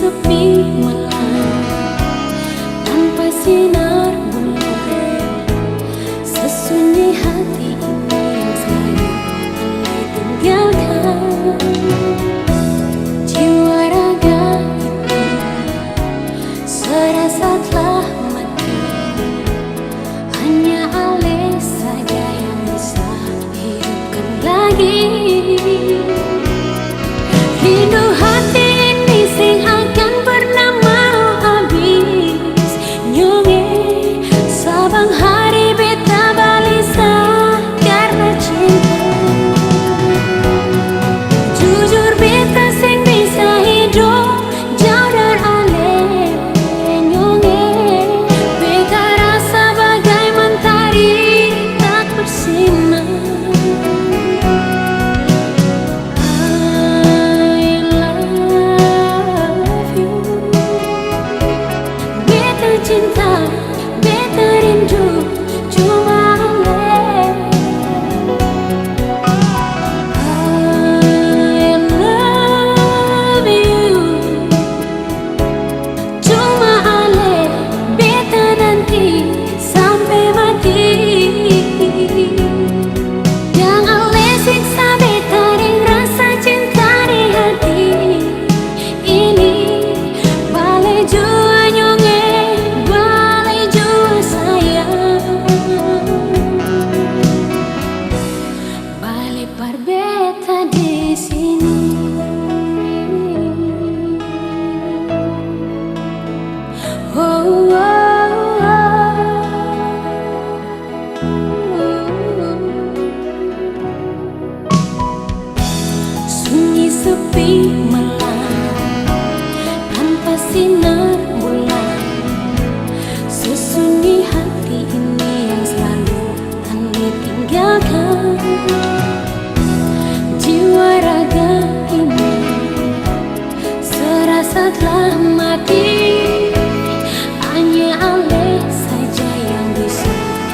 sepi malam tanpa sinar bulan, sesunyi hati ini yang selalu alay tinggalkan. Jiwa raga itu serasa telah mati, hanya alay saja yang bisa hidupkan lagi. Rindu hati ini sing akan pernah mau habis, nyonge sabang hari beta balisa karena cinta. Jujur beta sing bisa hidup jauh dari ale, nyonge beta rasa bagai mentari tak bersinar. Cinta, beta rindu cuma ale. I love you, cuma ale. Beta nanti sampai mati. Yang ale siksa beta ring rasa cinta di hati ini. Balai jua nyonge, beta di sini. Oh, oh, oh. Sunyi sepi malam tanpa sinar bulan, sesunyi hati ini yang selalu alay tinggalkan. Jiwa raga ini serasa telah mati, hanya alay saja yang bisa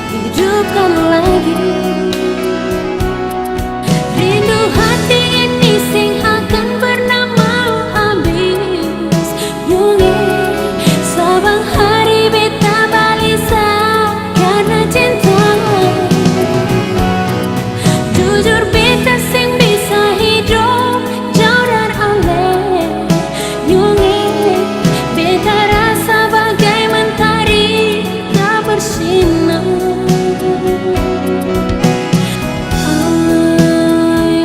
hidupkan lagi. Rindu hati ini sing akan pernah mau habis, nyonge sabang hari beta balisa karena cinta. Jujur beta sing hidup jauh dari ale, nyonge beta rasa bagai mentari tak bersinar. I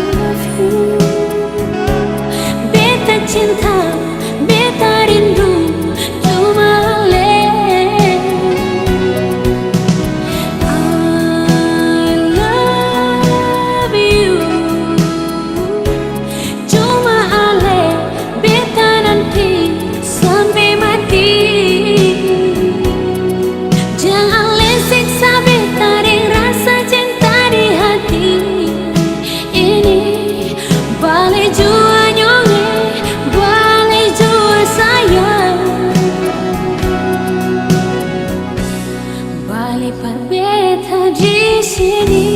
love you, beta cinta, beta rindu cuma ale. Balai jua nyonge, balai jua sayang, balai par beta di sini.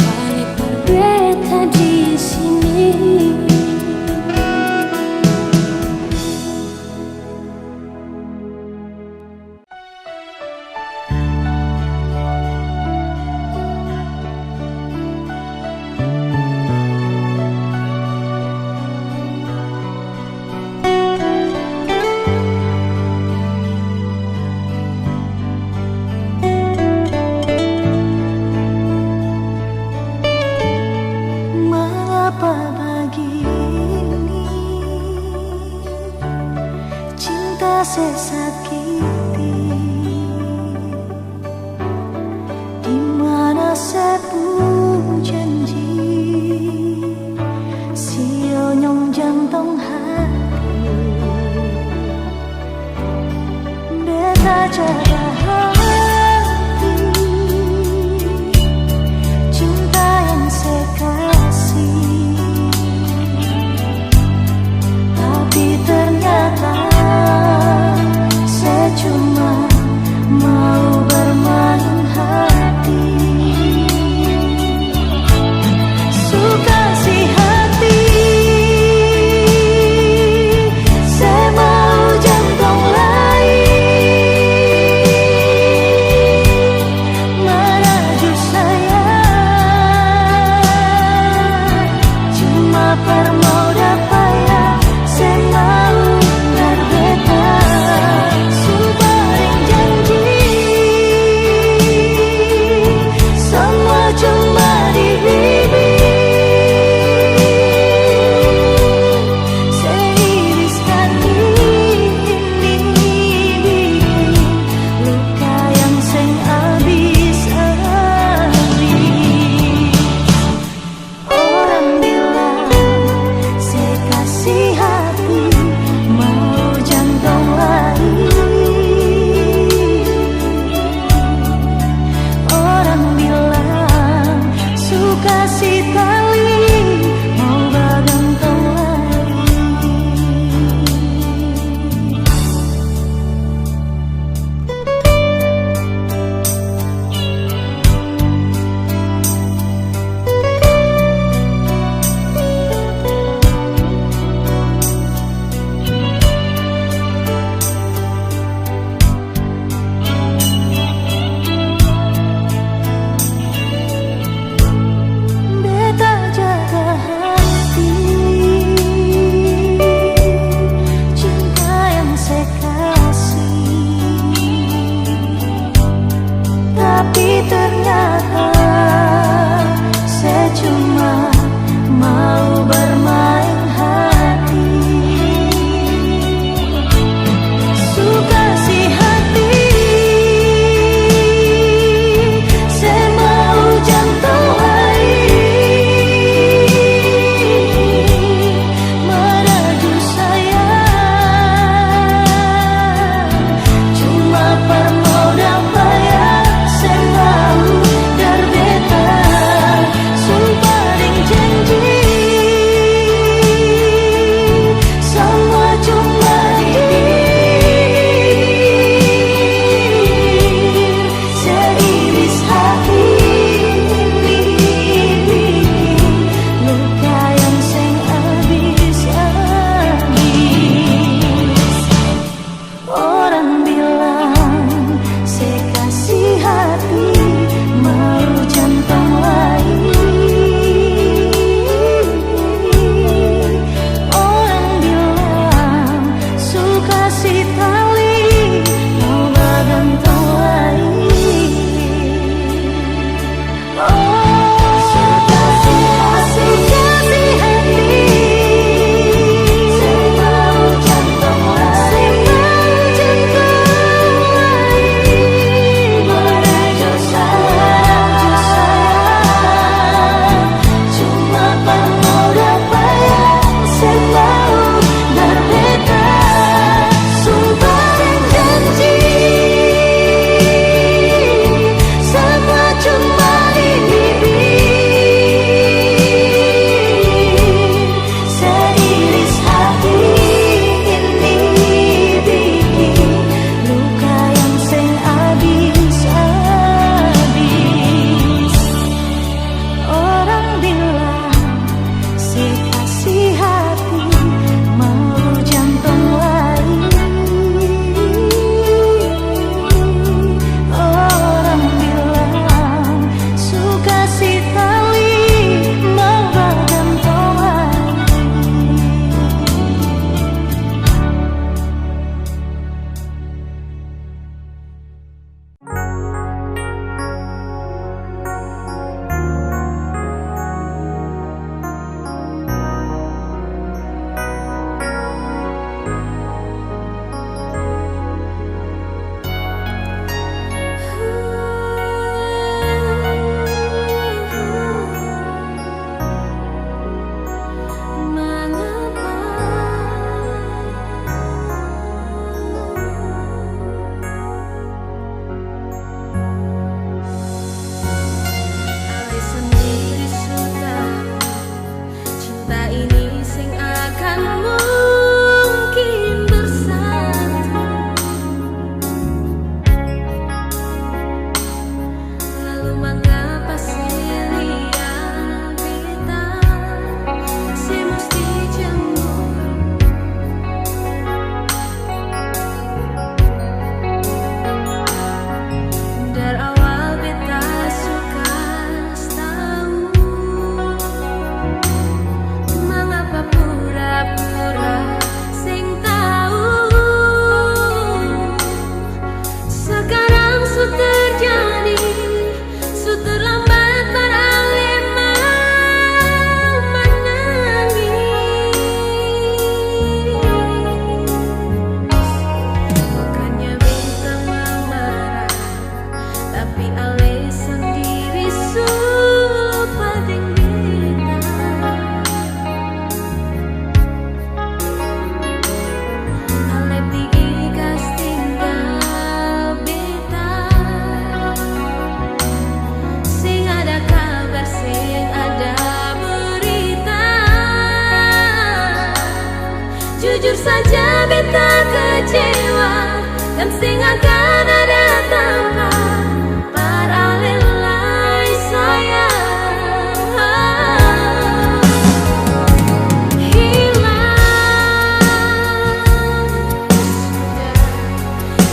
Balai par beta di sini. Sesakiti di mana saya pun janji sio nyong jantung hati beta jaga hati cinta yang saya kasih, tapi ternyata cuma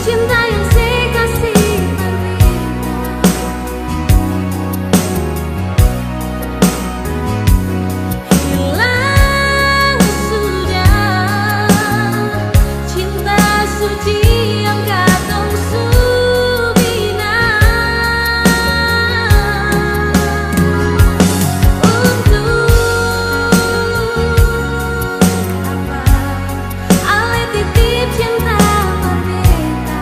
cinta yang saya kasih berbeda. Hilang sudah cinta suci yang katong subina. Untuk apa ale titip cinta berbeda.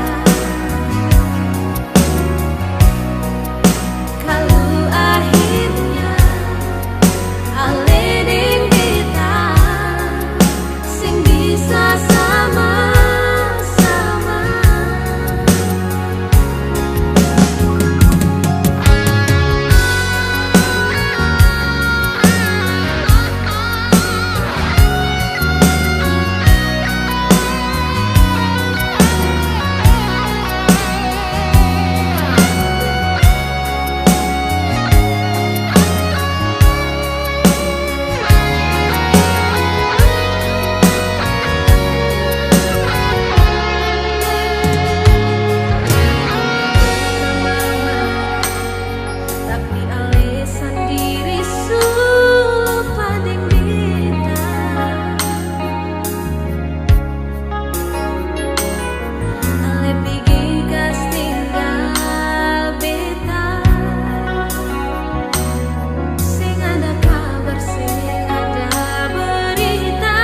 Kalau akhirnya ale deng beta sing bisa sama-sama. Tapi ale sendiri lupa deng beta. Ale pigi gas tinggal beta. Sing ada kabar, sing ada berita.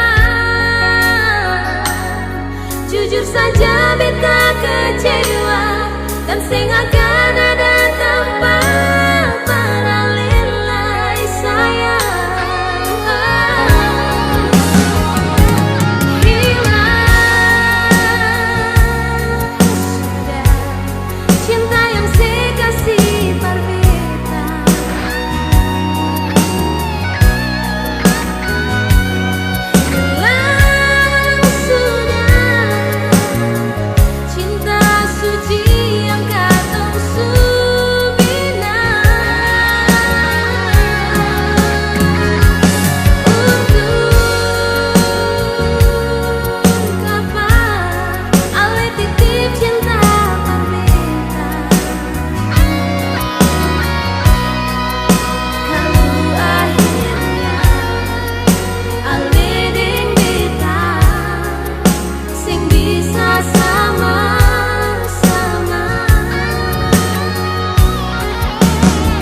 Jujur saja beta kecewa, dan sing akan ada tempat paralelai sayang. Hilang sudah cinta yang saya kasih berbeda. Hilang sudah cinta suci yang katong subina. Untuk apa ale titip cinta berbeda. Kalau akhirnya ale deng beta sing bisa sama-sama.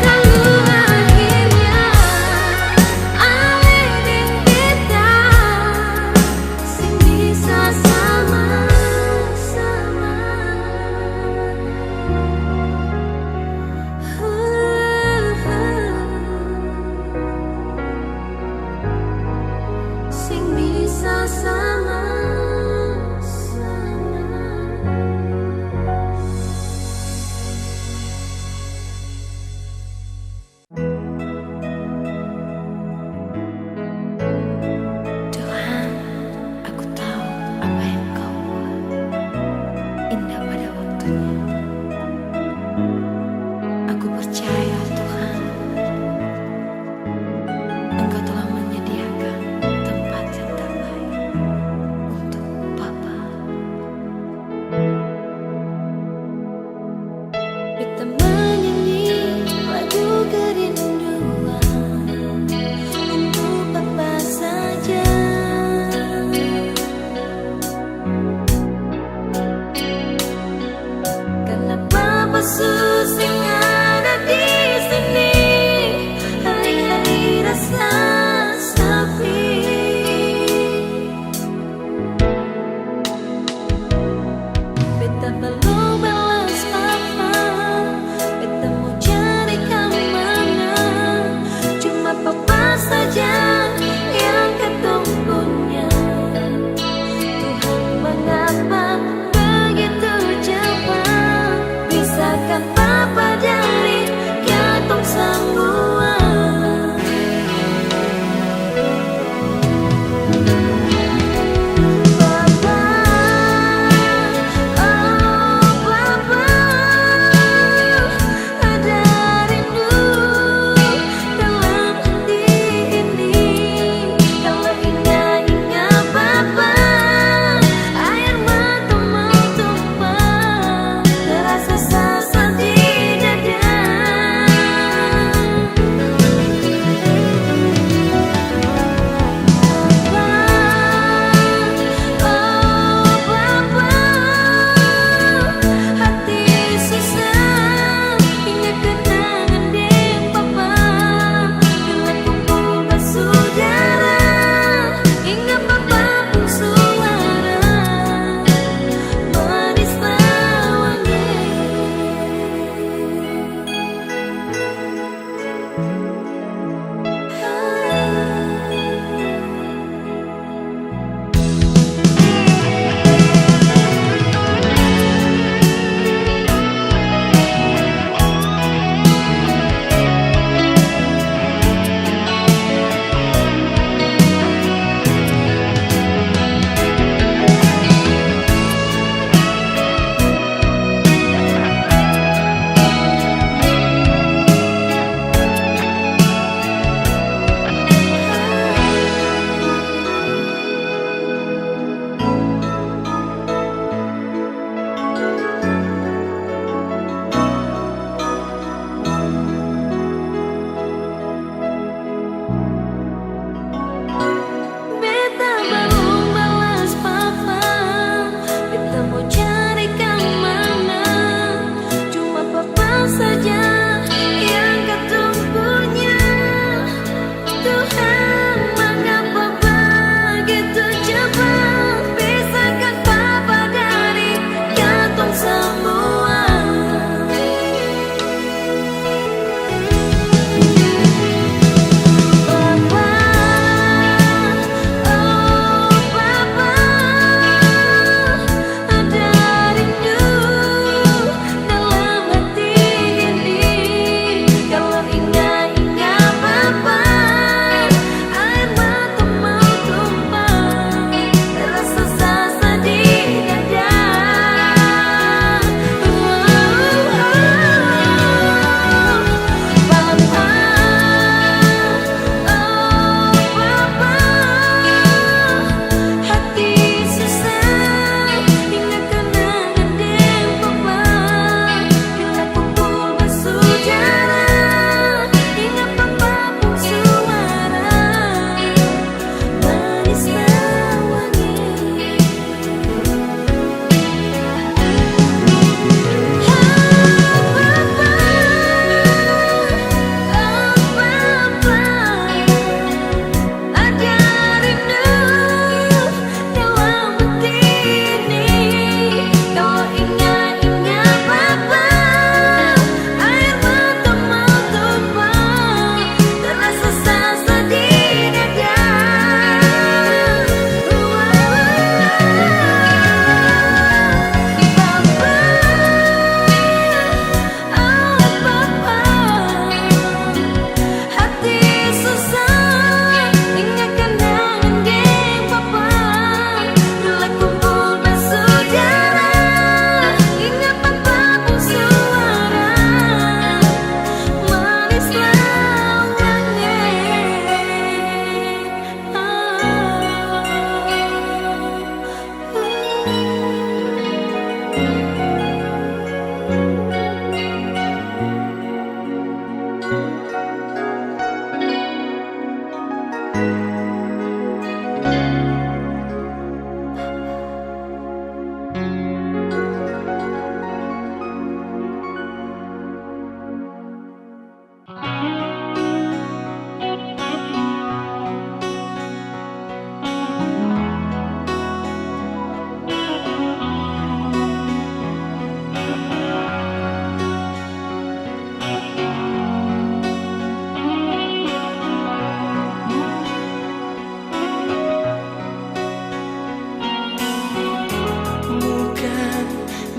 Kalau akhirnya ale deng beta sing bisa sama-sama. Sing bisa sama-sama. Tuhan, aku tahu apa yang kau buat indah pada waktunya. Aku percaya Tuhan, Engkau telah menyediakan tempat yang terbaik untuk Bapa. Kita menyanyi lagu kerinduan untuk Bapa saja.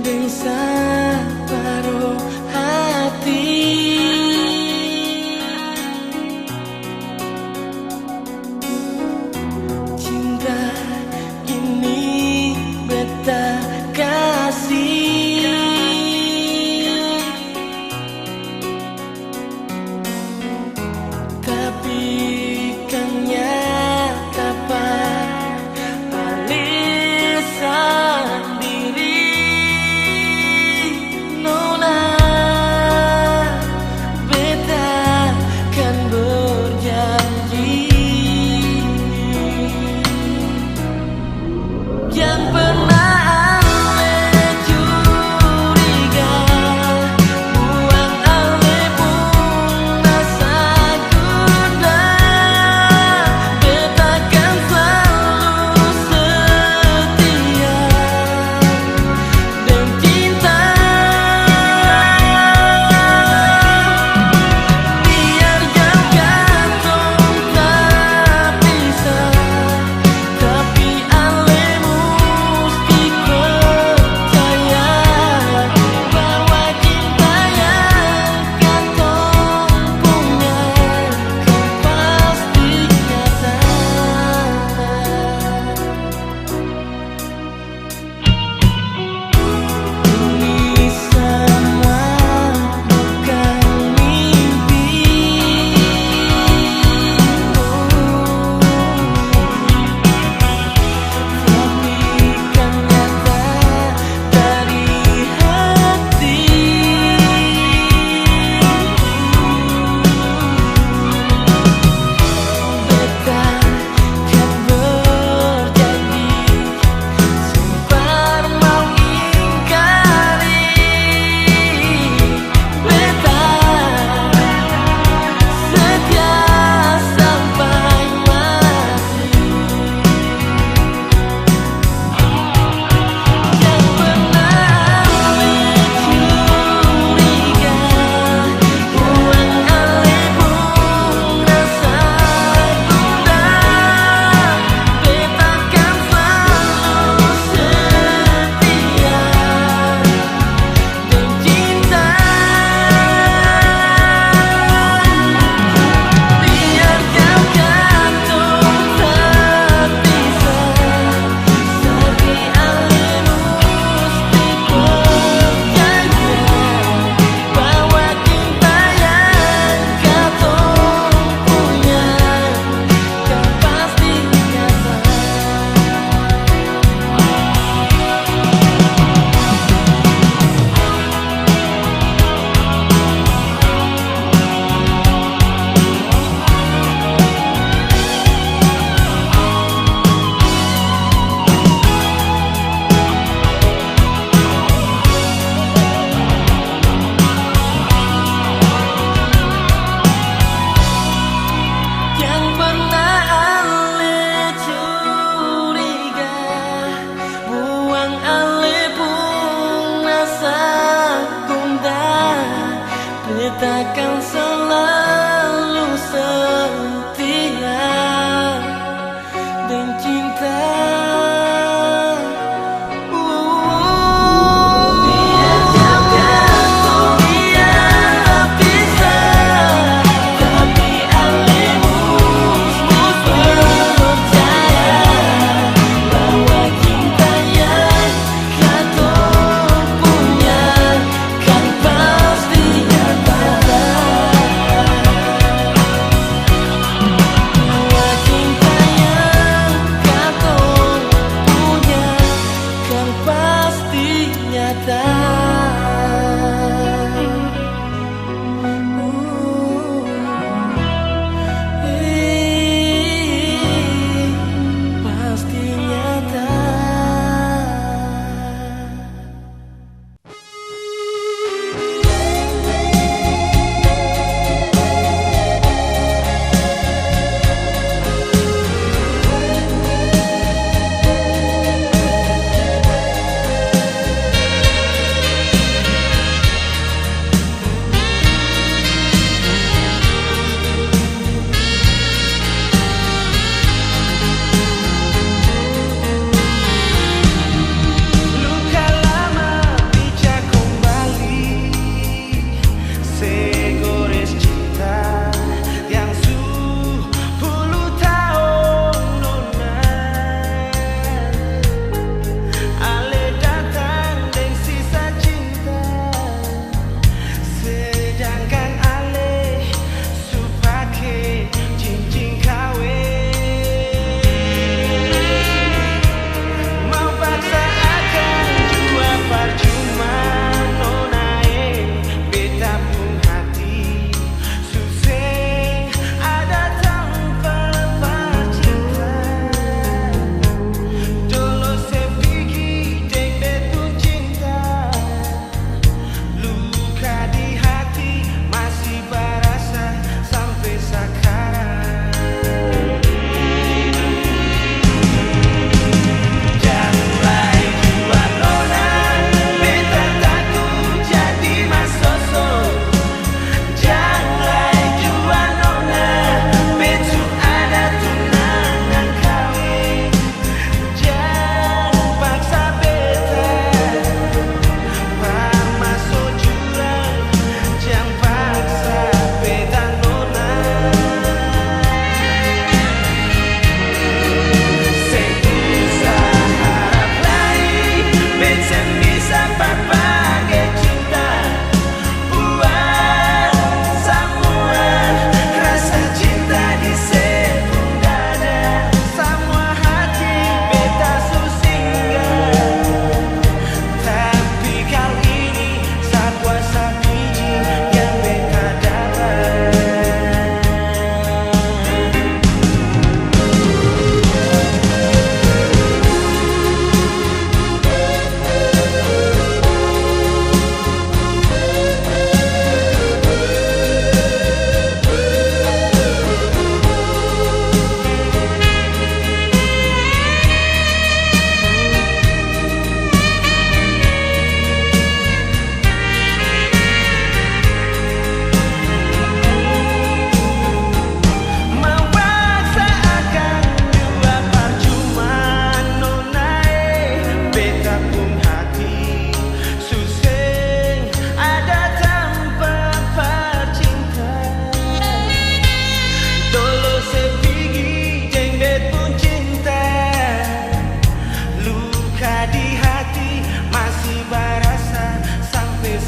dan separuh hati. Cinta ini beta kasih, tapi kan nyata balisan diri. Nona beta kan berjanji yang pernah ale curiga, buang ale pun rasa guna. Beta kan selalu setia dan cinta. Biar jauh katong tak pisah, tapi ale musti percaya bahwa cinta yang katong punya kan pasti nyata. Ini semua bukan mimpi, tapi kan nyata dari hati. Beta kan berjanji sempar mau ingkari. Beta setia sampai mati. Yang pernah ale curiga, buang ale pun rasa guna. Beta kan selalu setia dan cinta. Biar jauh katong tak pisah, tapi ale musti percaya bahwa cinta yang katong punya kan pasti nyata. Yang pernah ale curiga, buang ale pun rasa gundah. Beta kan selalu setia dan cinta. Biar jauh katong tak pisah, tapi ale musti percaya bahwa cinta yang katong punya kan pasti nyata.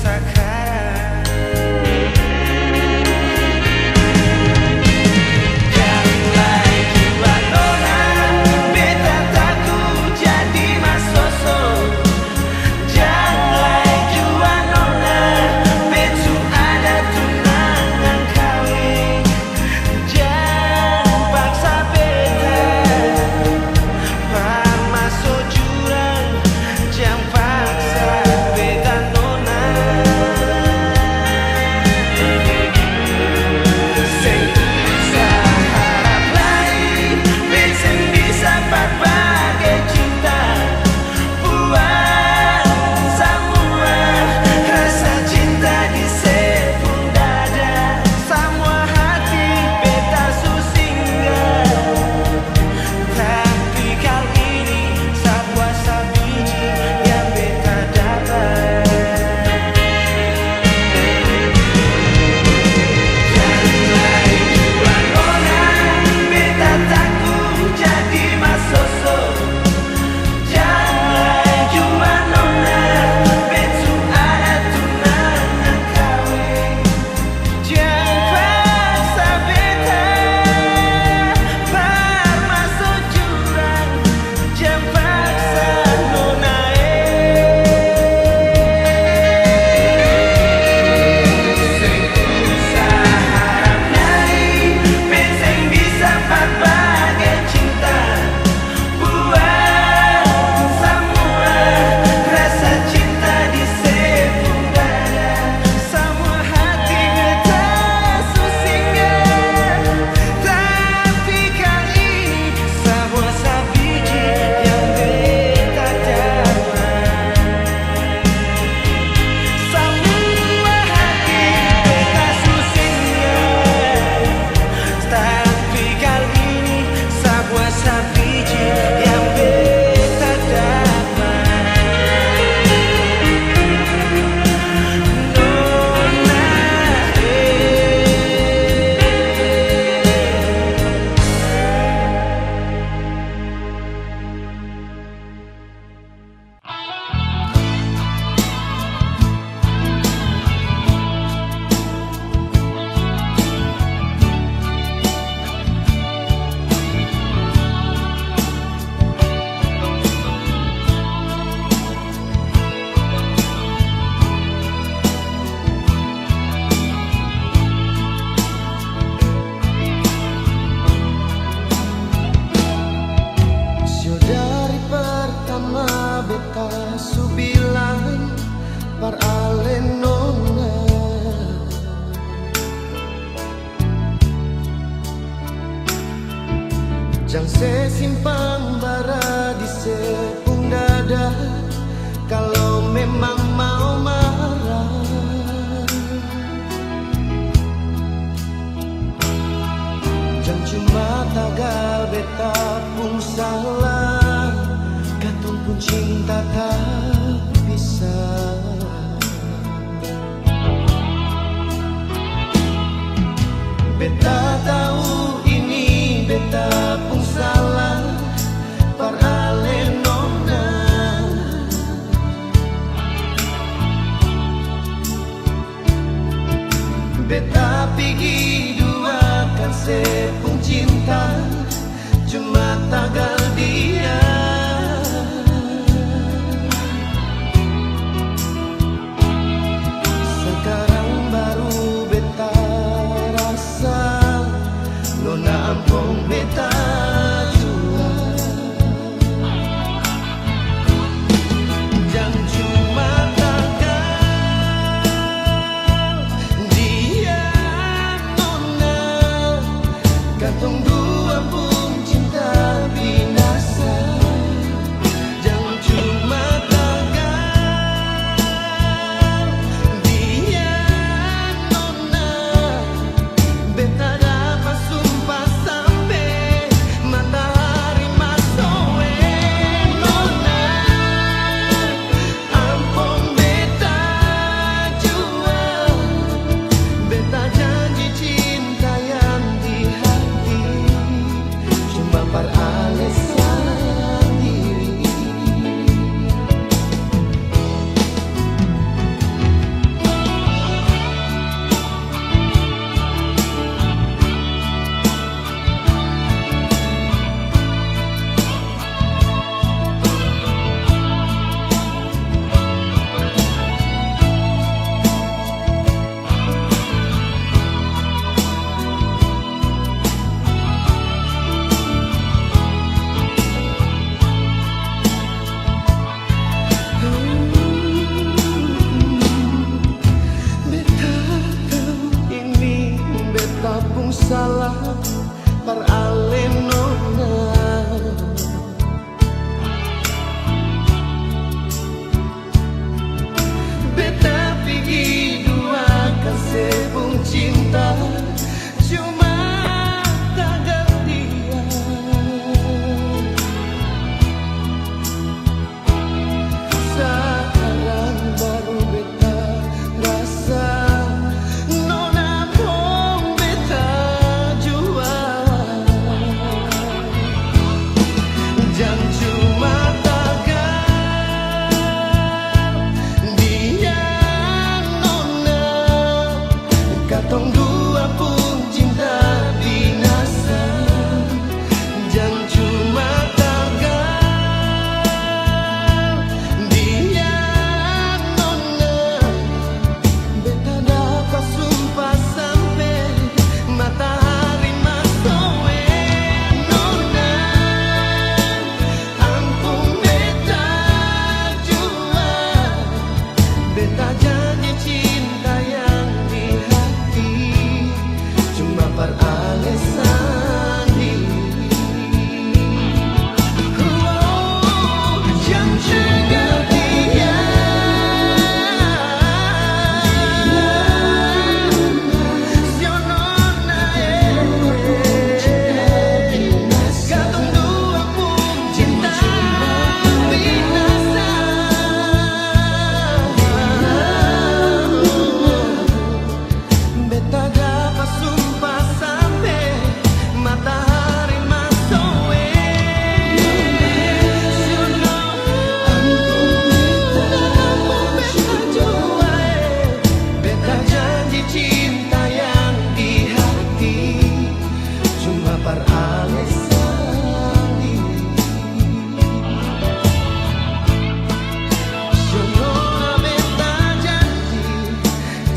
sekarang. Janganlah jua nona, beta takut jadi masoso. Janganlah jua nona, betu ada tunangan kawin. Jangan paksa beta masuk jurang, jangan paksa beta nona. Sing bisa harap lain, sing bisa berbagi cinta. Buat semua rasa cinta di sepung dada. Semua hati beta susingga. Tapi kali ini sebuah sabiji yang beta dapat. Janganlah jua nona, beta takut jadi masoso. Janganlah jua nona, betu ada tunangan kawin. Jangan paksa beta masuk jurang, jangan paksa nona. Sing bisa harap lain, sing bisa berbagi cinta. Buat semua rasa cinta di sepung dada. Semua hati beta susingga. Tapi kali ini semua sabiji yang beta dapat. Semua hati beta susingga. Tapi kali ini sebuah sabiji yang beta dapat. Nona, sio dari pertama beta su bilang par ale nona. Jang se simpang bara di sepung dada. Kalau memang mau marah, jang cuma tagal beta pun salah. Katong pun cinta tak bisa. Beta tahu ini beta pun salah par ale nona. Beta pergi duakan sepung cinta, cuma tagal dia. Sekarang baru beta rasa nona ampun beta jua. Jangan cuma tagal dia nona. Katong dua pun cinta binasa.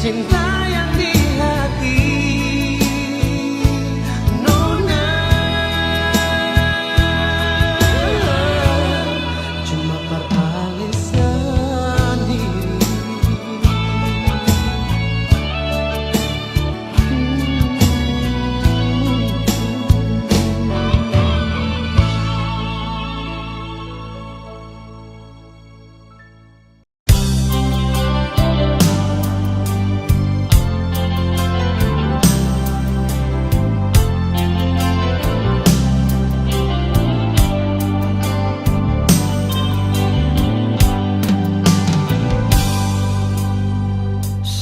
cinta yang di hati Nona. Cuma perali sendiri.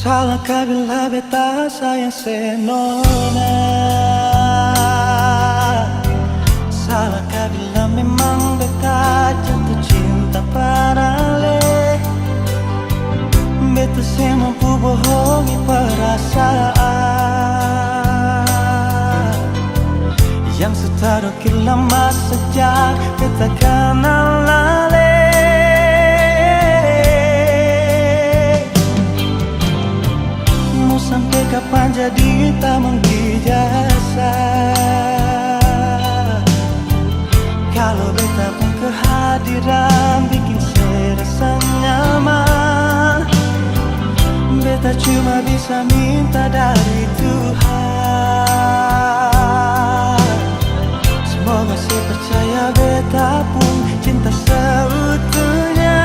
Salahkah bila beta sayang senona? Salahkah bila memang beta jatuh cinta pada le? Beta saya mampu bohongi perasaan yang setadukir lama sejak beta kenal le. Sampai kapan jadi tamang dijasa? Kalau beta pun kehadiran bikin serasa nyaman. Beta cuma bisa minta dari Tuhan, semoga saya percaya beta pun cinta seutuhnya.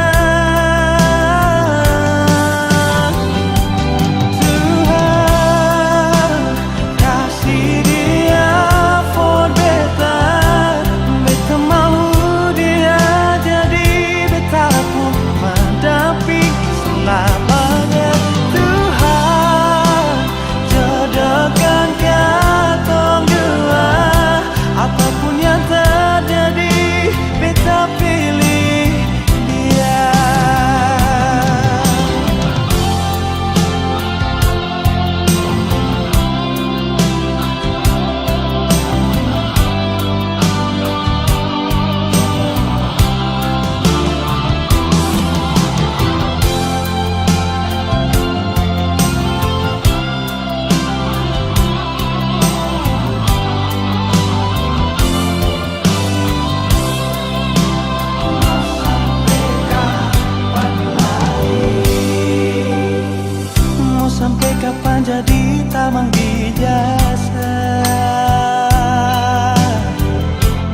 Sampai kapan jadi tamang dijasa?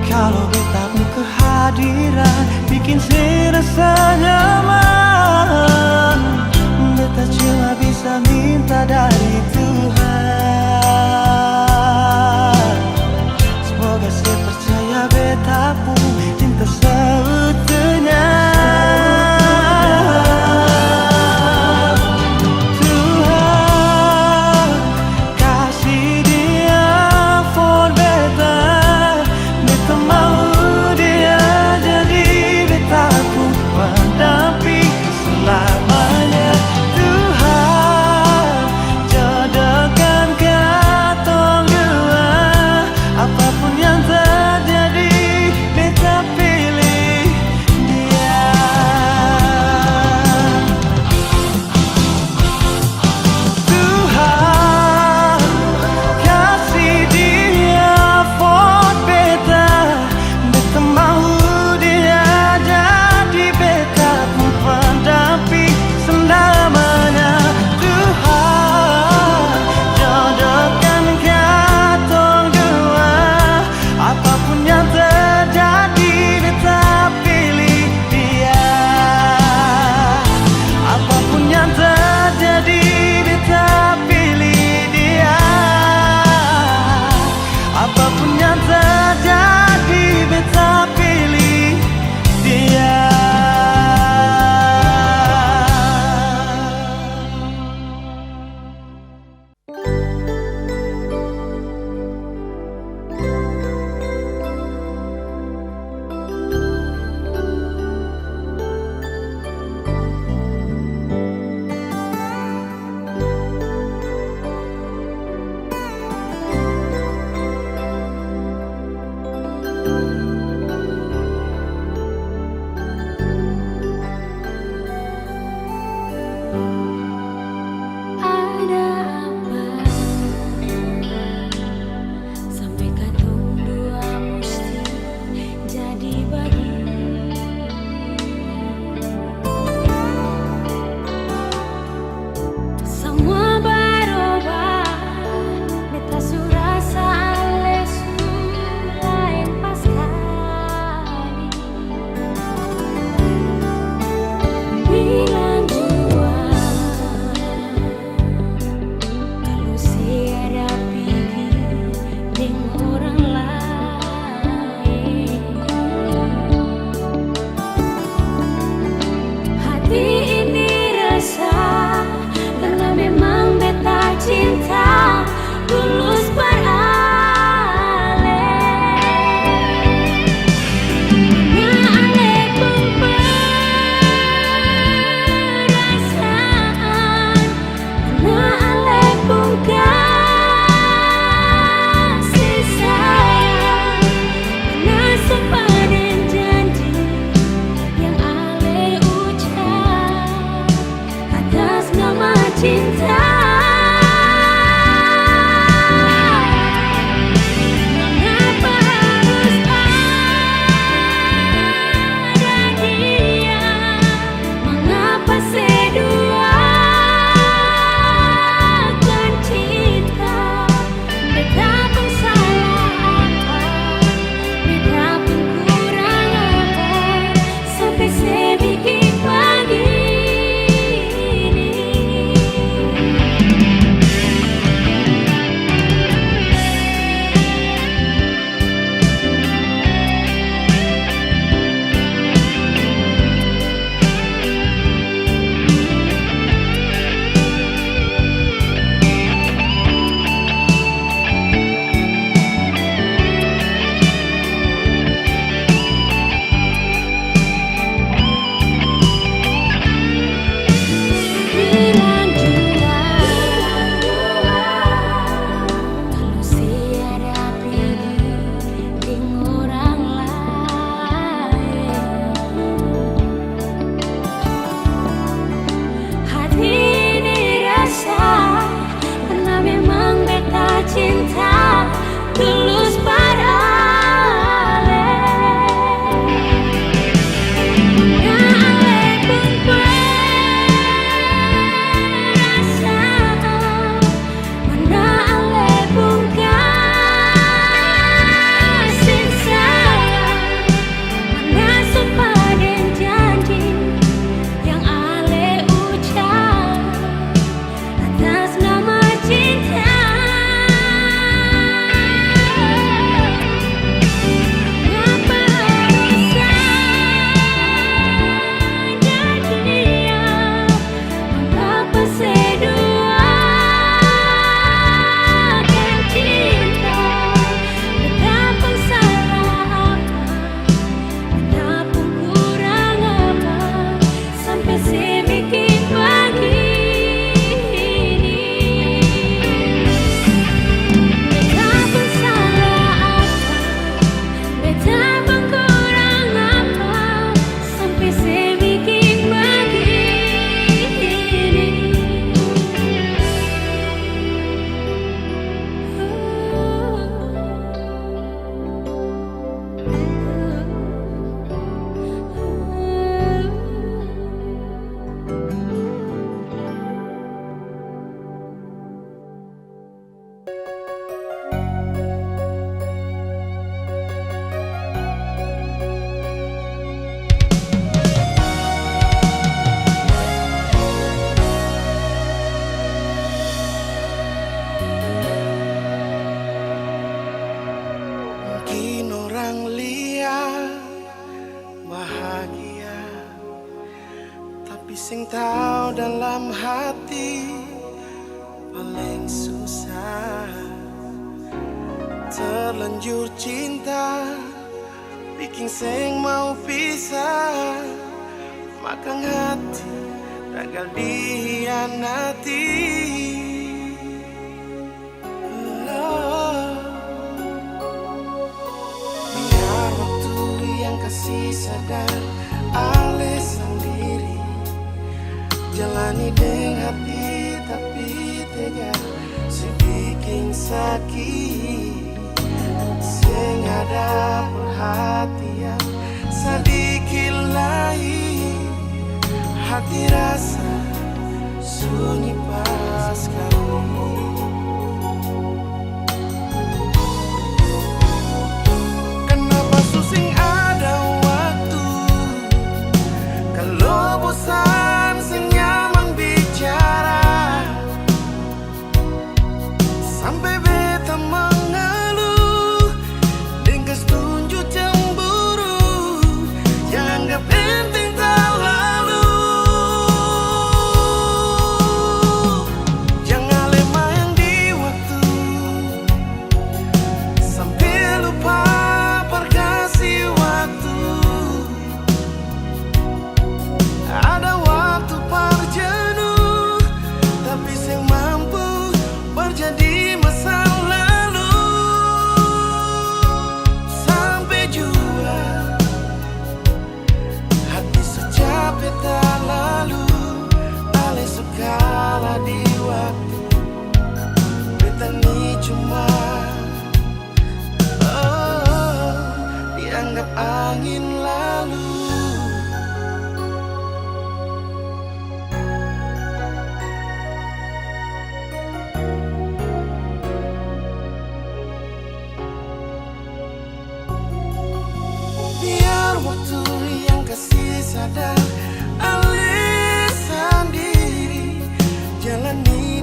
Kalau beta pun kehadiran bikin serasa nyaman. Beta cuma bisa minta dari Tuhan, semoga saya percaya beta pun cinta seutuhnya. cinta. Mengapa harus ada dia? Mengapa seduakan cinta? Betapa salah apa, betapa kurang apa, sampai sebikin begini. Bilang juga kalau siada pergi dengan orang lain, hati ini rasa karena memang beta cinta tulus pada Ale. Mana Ale pun perasa, mana Ale pun kasih sayang, mana sumpah dan janji yang Ale ucap atas nama cinta. Mengapa harus ada dia? Mengapa seduakan cinta? Betapa salah apa, betapa kurang apa, sampai sebikin begini. Betapa salah apa, betapa kurang apa, sampai sebikin begini. Mungkin orang lihat bahagia, tapi sing tahu dalam hati paling susah. Terlanjur cinta bikin sing mau pisah, makan hati gagal dihianati. Biar waktu yang kasih sadar Ale sendiri, jalani dengan hati tapi tega, sebikin sakit, sing ada perhatian sedikit lain, hati rasa sunyi pas kali. Kenapa susing ada waktu, kalau bosan sing nyaman bicara, sampai beta mengeluh dengan tunjuk cemburu yang gak penting terlalu.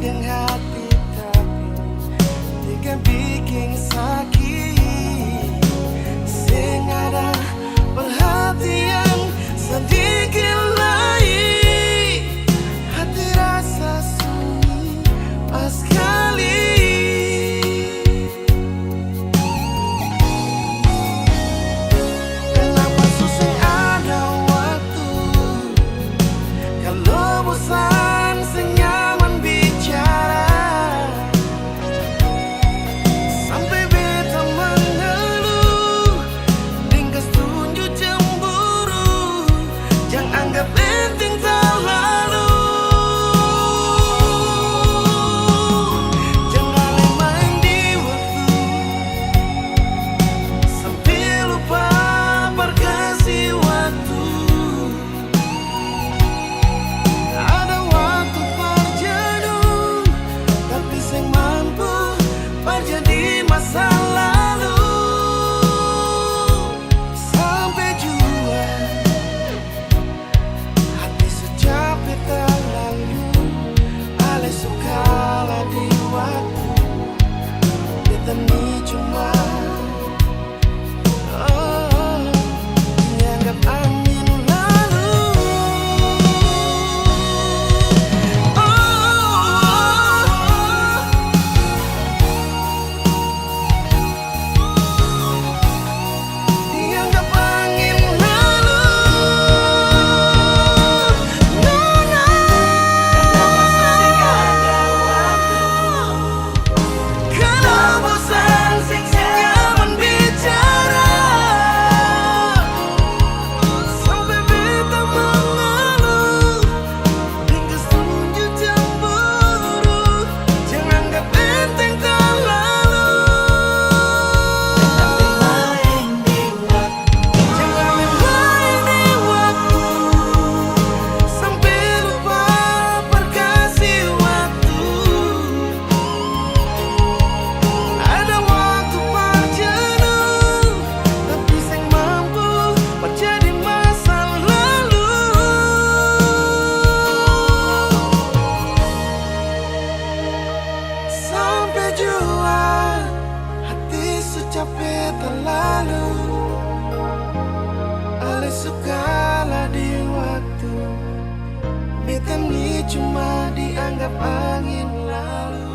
dan hati tapi tega bikin sakit. Sing ada perhatian sedikit lain, hati rasa sunyi pas kali. Kenapa susah ada waktu kalau bosan senyaman bicara, sampai beta mengeluh ringkas tunjuk cemburu, jangan anggap penting terlalu. Jangan main di waktu sampai lupa berkasih waktu. Ada waktu perjenuh tapi sing mampu menjadi masa lalu. Sampai jua hati secapek terlalu, ale sukalah di waktu diteni cuma dianggap angin lalu. Dianggap angin lalu. Kalau bosan sing nyaman bicara, sampai beta mengeluh ringkas tunjuk cemburu, jangan anggap penting terlalu. Jangan main di waktu sampai lupa berkasih waktu. Ada waktu perjenuh tapi sing mampu menjadi masa lalu. Sampai jua hati secapek terlalu, ale sukalah di waktu beta ni cuma dianggap angin lalu.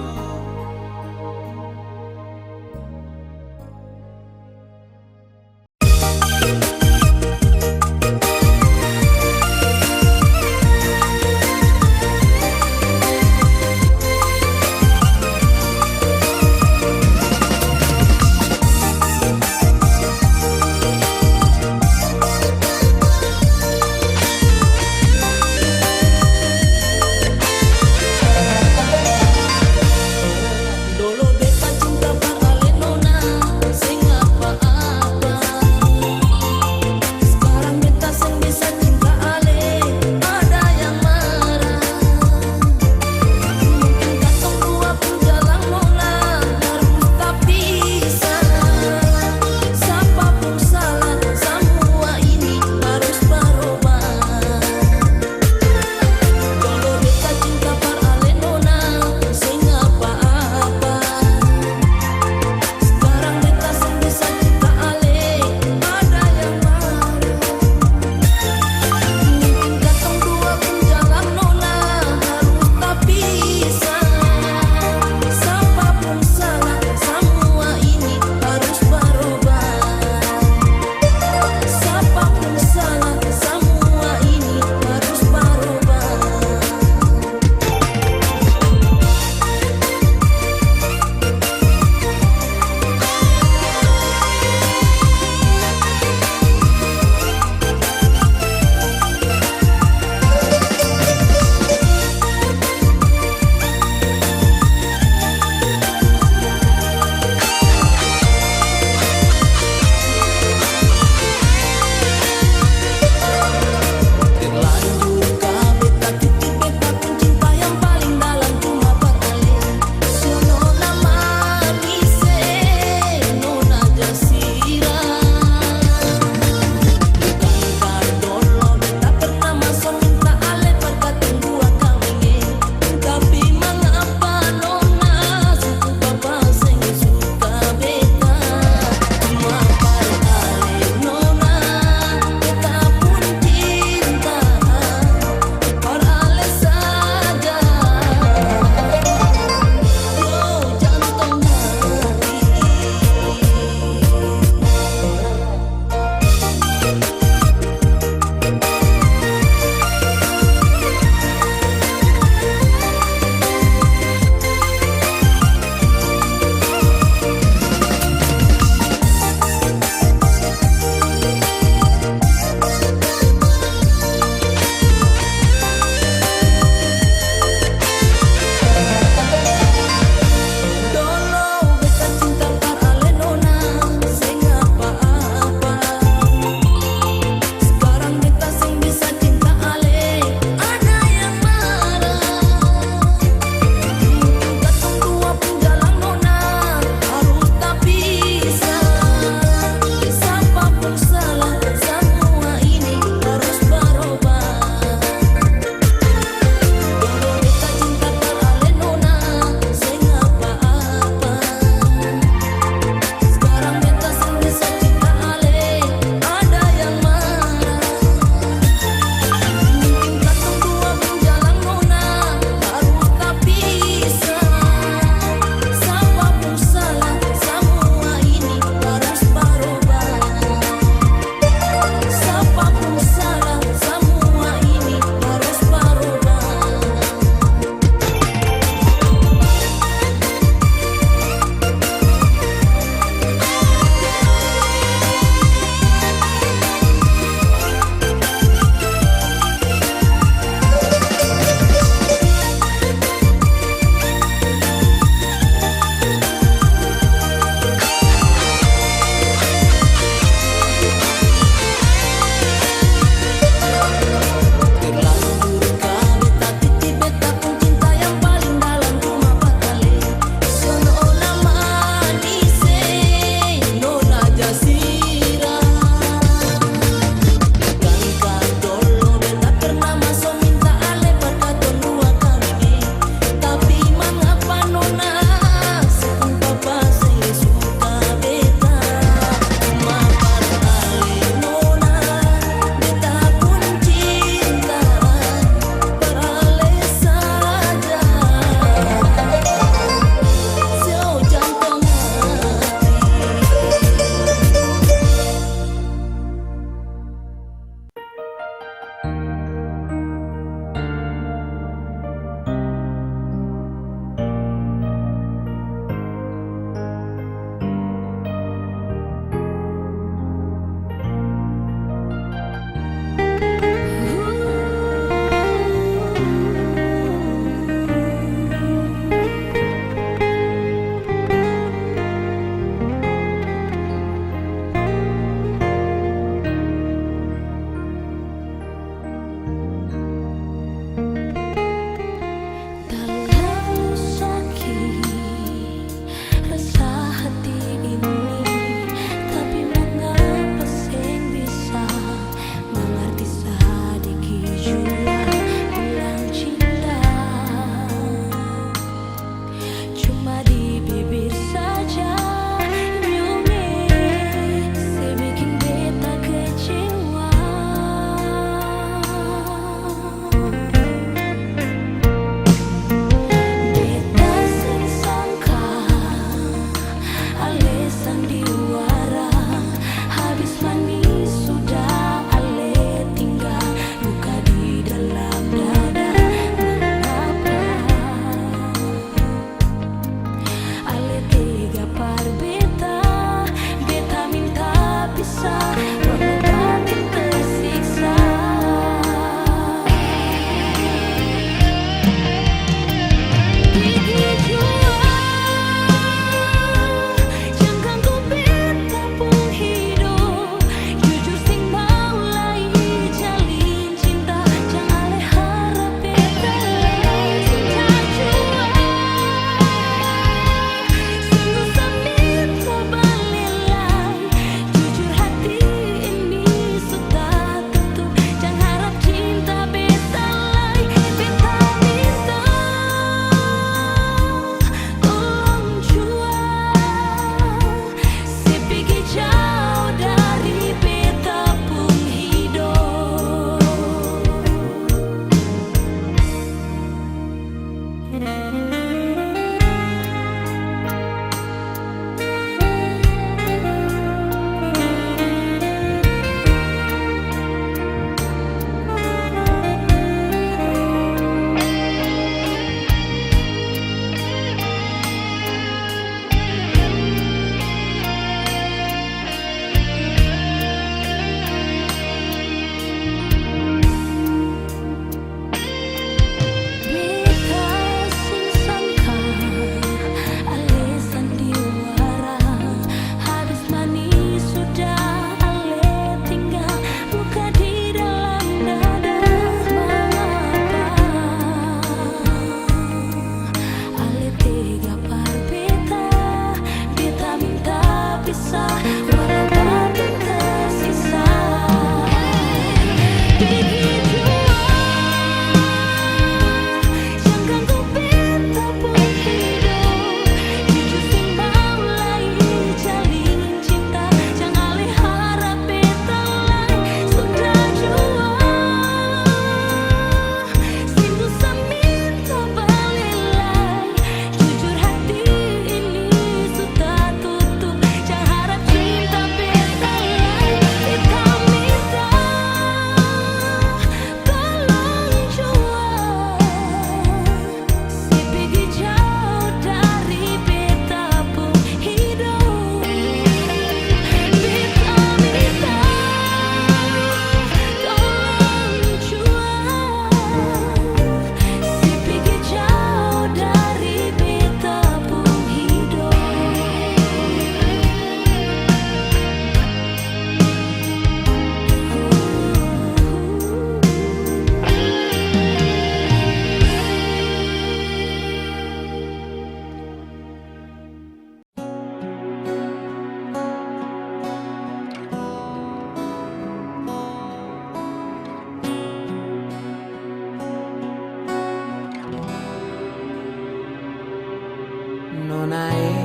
Nonae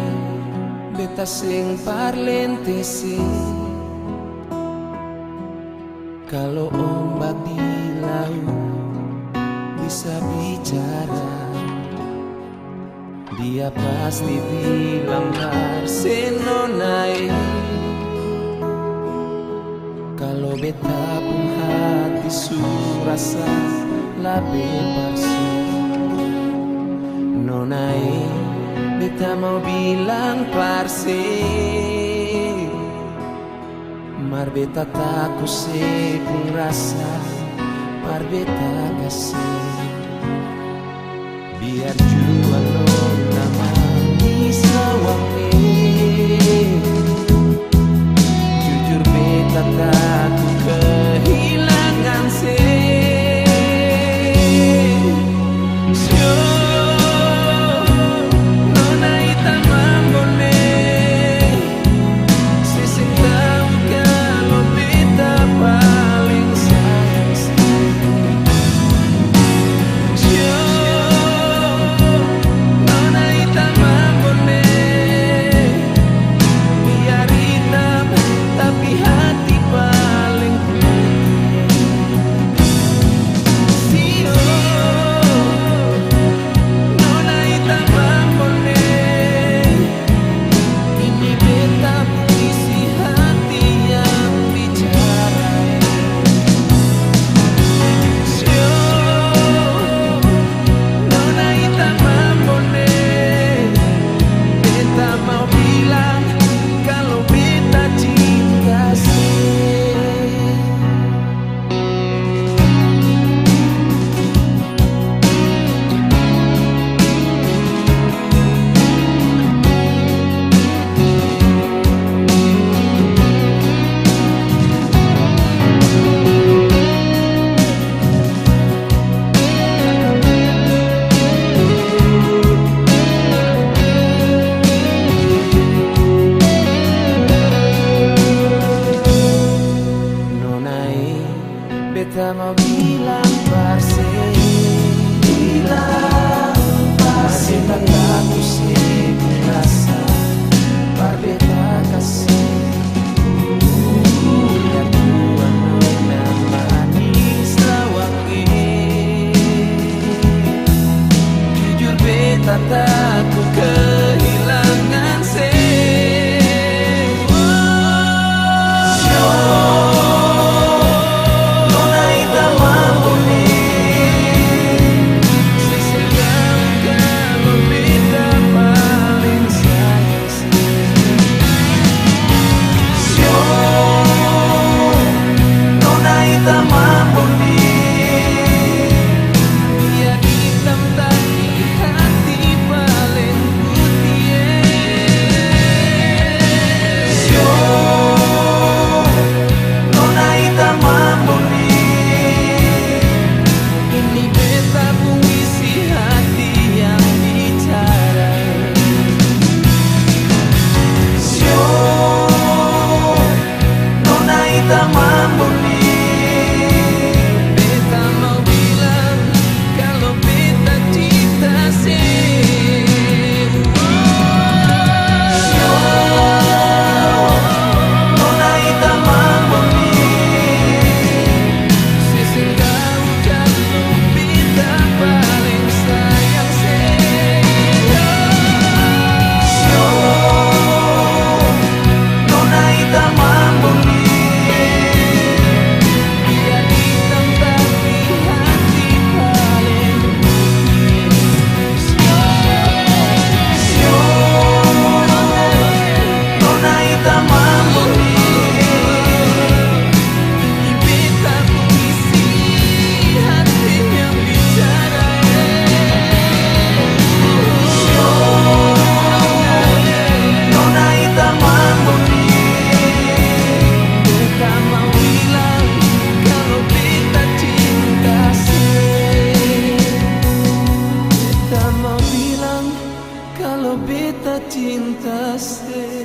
beta sing parlentesi. Kalau ombak di laut bisa bicara, dia pasti bilang Barcelonai. Kalau beta pun hati surasa la bebas. Nonai, beta mau bilang parse, mar beta taku se pun rasa, par beta kasih. Biar jua nona manis lawangi, jujur beta taku kehilangan se. Beta mau bilang parse, bilang parse, beta taku se rasa, par beta kasih. Biar dua nona manis lawangi, jujur beta taku kehilangan se. Cinta se.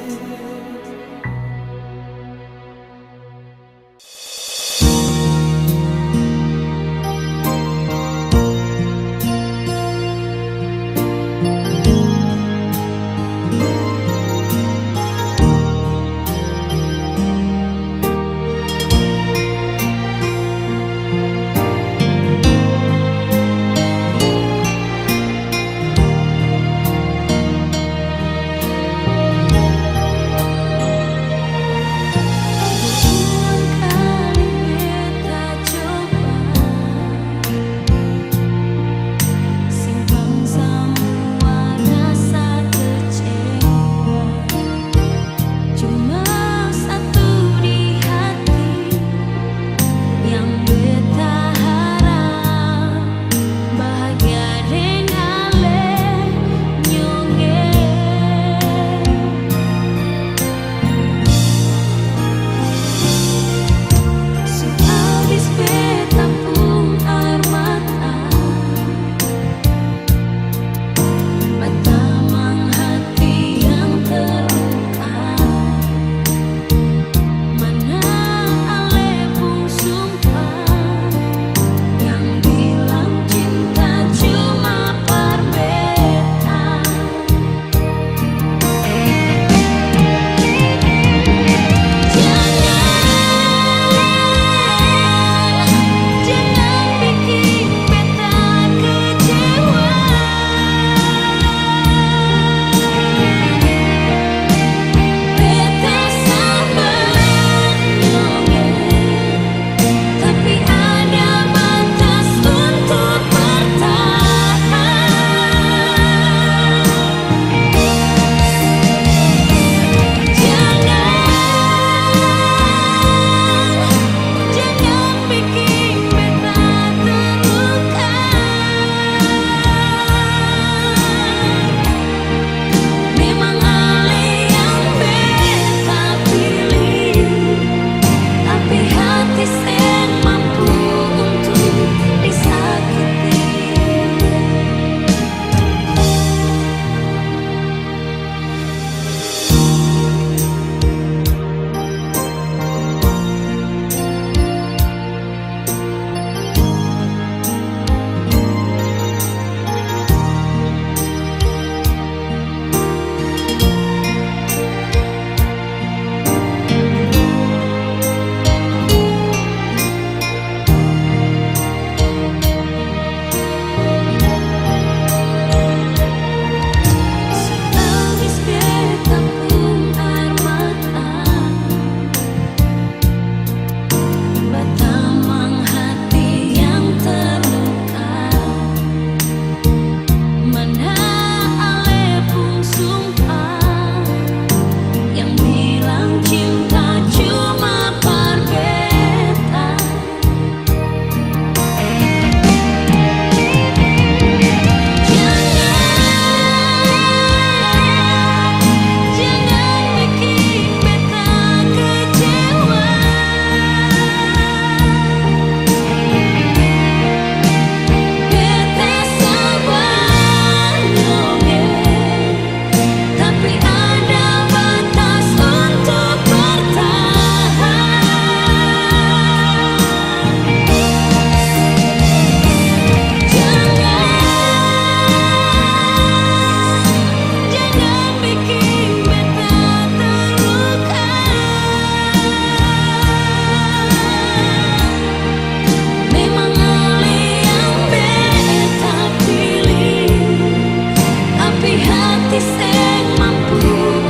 hati sing mampu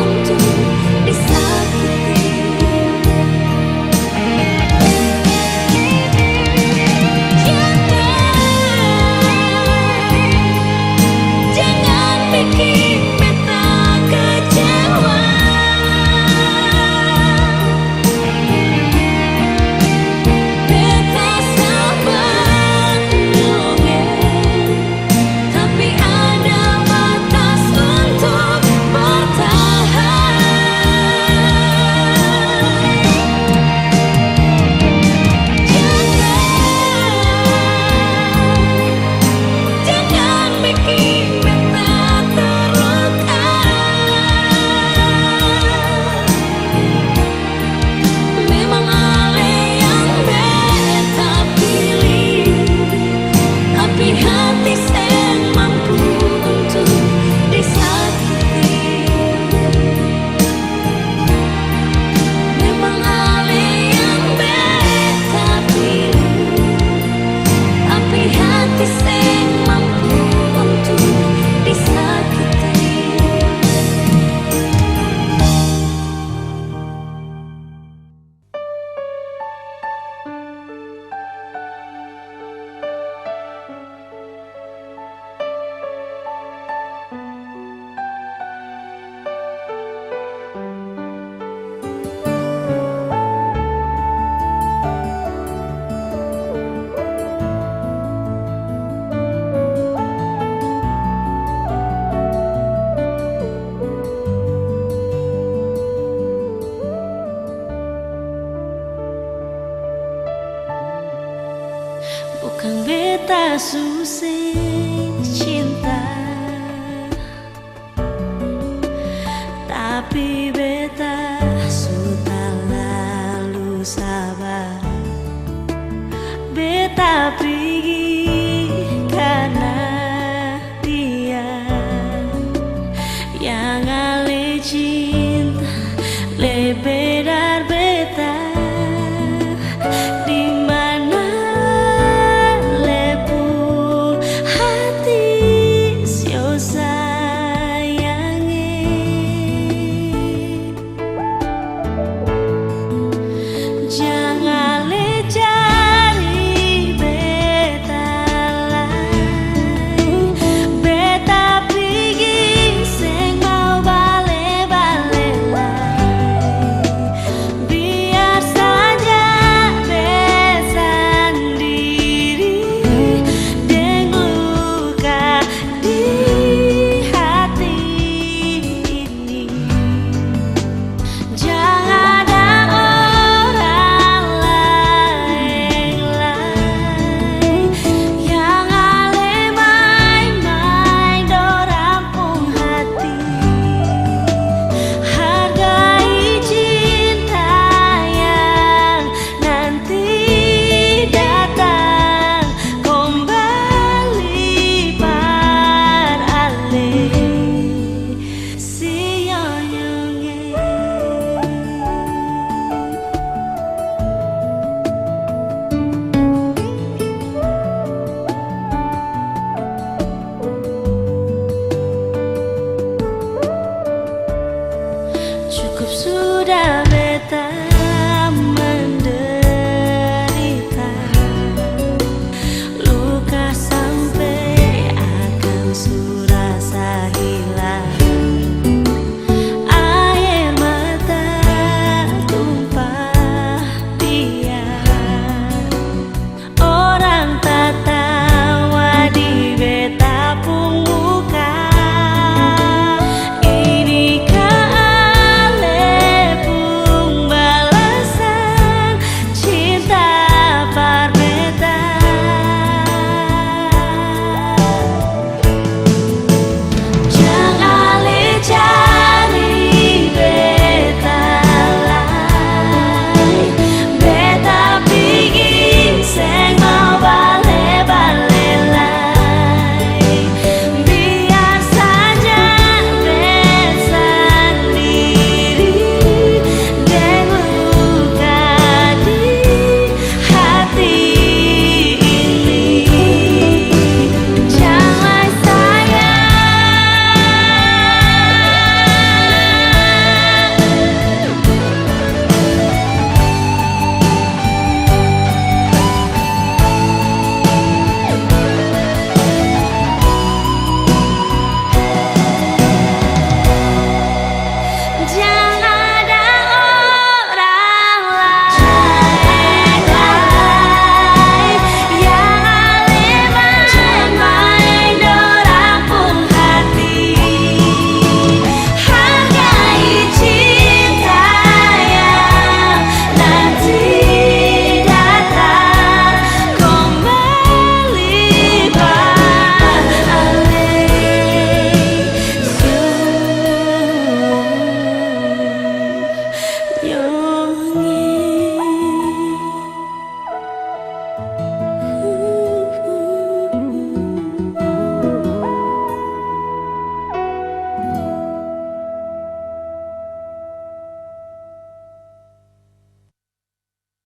untuk disakiti. Jangan bikin beta kecewa. Beta sabar nunggu, tapi ada batas untuk bertahan. Jangan bikin beta terluka. Memang ale yang beta pilih, tapi hati sing mampu untuk disakiti. Memang ale yang beta pilih, tapi hati sing mampu untuk disakiti. Bukan beta susah cinta, tapi beta